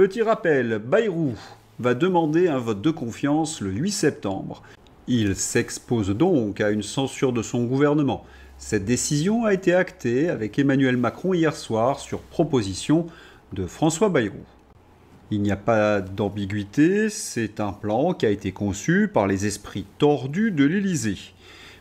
Petit rappel, Bayrou va demander un vote de confiance le 8 septembre. Il s'expose donc à une censure de son gouvernement. Cette décision a été actée avec Emmanuel Macron hier soir sur proposition de François Bayrou. Il n'y a pas d'ambiguïté, c'est un plan qui a été conçu par les esprits tordus de l'Élysée.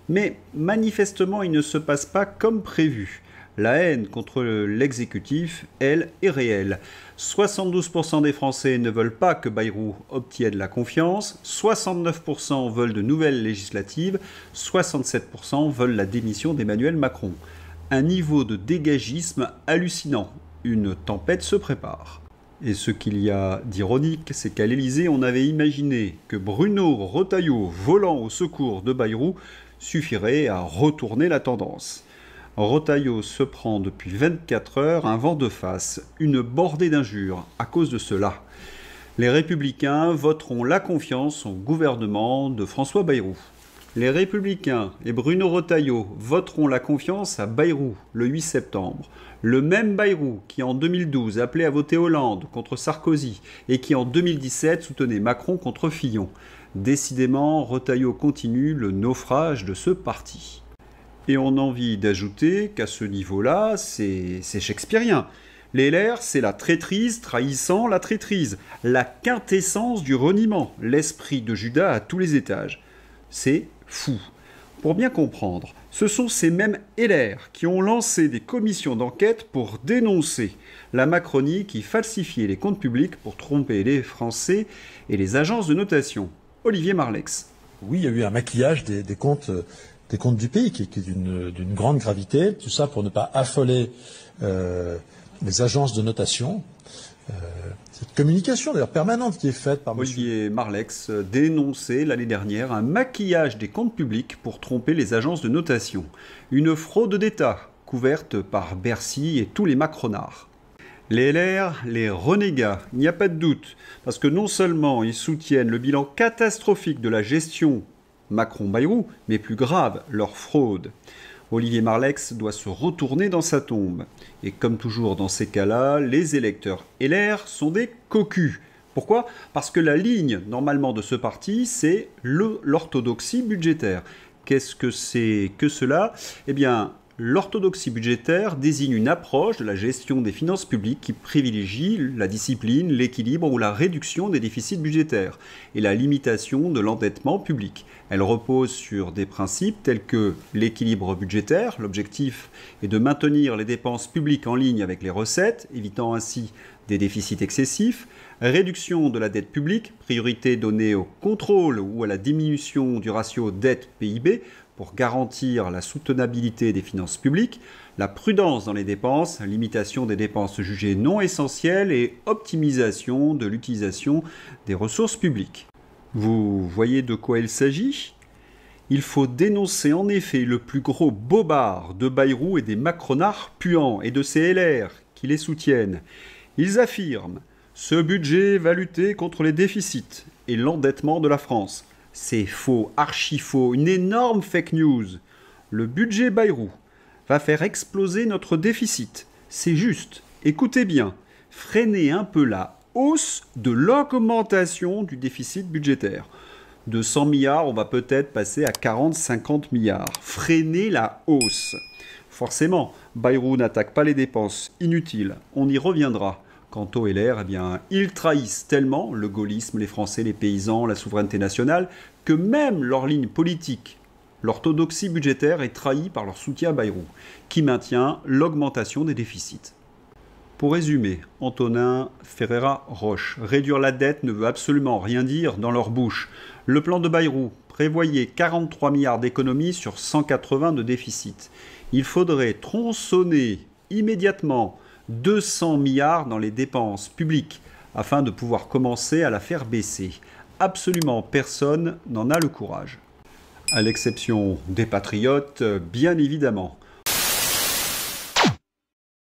Mais manifestement, il ne se passe pas comme prévu. La haine contre l'exécutif, elle, est réelle. 72% des Français ne veulent pas que Bayrou obtienne la confiance, 69% veulent de nouvelles législatives, 67% veulent la démission d'Emmanuel Macron. Un niveau de dégagisme hallucinant. Une tempête se prépare. Et ce qu'il y a d'ironique, c'est qu'à l'Élysée, on avait imaginé que Bruno Retailleau, volant au secours de Bayrou, suffirait à retourner la tendance. Retailleau se prend depuis 24 heures un vent de face, une bordée d'injures à cause de cela. Les Républicains voteront la confiance au gouvernement de François Bayrou. Les Républicains et Bruno Retailleau voteront la confiance à Bayrou le 8 septembre. Le même Bayrou qui en 2012 appelait à voter Hollande contre Sarkozy et qui en 2017 soutenait Macron contre Fillon. Décidément, Retailleau continue le naufrage de ce parti. Et on a envie d'ajouter qu'à ce niveau-là, c'est shakespearien. Les LR, c'est la traîtrise trahissant la traîtrise, la quintessence du reniement, l'esprit de Judas à tous les étages. C'est fou. Pour bien comprendre, ce sont ces mêmes LR qui ont lancé des commissions d'enquête pour dénoncer la Macronie qui falsifiait les comptes publics pour tromper les Français et les agences de notation. Olivier Marleix. Oui, il y a eu un maquillage des comptes du pays qui est d'une grande gravité. Tout ça pour ne pas affoler les agences de notation. Cette communication d'ailleurs permanente qui est faite par Olivier Marleix dénonçait l'année dernière un maquillage des comptes publics pour tromper les agences de notation. Une fraude d'État couverte par Bercy et tous les macronards. Les LR, les renégats, il n'y a pas de doute, parce que non seulement ils soutiennent le bilan catastrophique de la gestion Macron-Bayrou, mais plus grave, leur fraude. Olivier Marleix doit se retourner dans sa tombe. Et comme toujours dans ces cas-là, les électeurs LR sont des cocus. Pourquoi ? Parce que la ligne, normalement, de ce parti, c'est l'orthodoxie budgétaire. Qu'est-ce que c'est que cela ? Eh bien, l'orthodoxie budgétaire désigne une approche de la gestion des finances publiques qui privilégie la discipline, l'équilibre ou la réduction des déficits budgétaires et la limitation de l'endettement public. Elle repose sur des principes tels que l'équilibre budgétaire, l'objectif est de maintenir les dépenses publiques en ligne avec les recettes, évitant ainsi des déficits excessifs, réduction de la dette publique, priorité donnée au contrôle ou à la diminution du ratio dette-PIB, pour garantir la soutenabilité des finances publiques, la prudence dans les dépenses, limitation des dépenses jugées non essentielles et optimisation de l'utilisation des ressources publiques. Vous voyez de quoi il s'agit ? Il faut dénoncer en effet le plus gros bobard de Bayrou et des macronards puants et de ces LR qui les soutiennent. Ils affirment « Ce budget va lutter contre les déficits et l'endettement de la France ». C'est faux, archi-faux, une énorme fake news. Le budget Bayrou va faire exploser notre déficit. C'est juste, écoutez bien, freiner un peu la hausse de l'augmentation du déficit budgétaire. De 100 milliards, on va peut-être passer à 40-50 milliards. Freiner la hausse. Forcément, Bayrou n'attaque pas les dépenses inutiles, on y reviendra. Quant aux LR, eh bien, ils trahissent tellement le gaullisme, les Français, les paysans, la souveraineté nationale, que même leur ligne politique, l'orthodoxie budgétaire, est trahie par leur soutien à Bayrou, qui maintient l'augmentation des déficits. Pour résumer, Antonin Ferreira Roche, réduire la dette ne veut absolument rien dire dans leur bouche. Le plan de Bayrou prévoyait 43 milliards d'économies sur 180 de déficit. Il faudrait tronçonner immédiatement 200 milliards dans les dépenses publiques afin de pouvoir commencer à la faire baisser. Absolument personne n'en a le courage. À l'exception des patriotes, bien évidemment.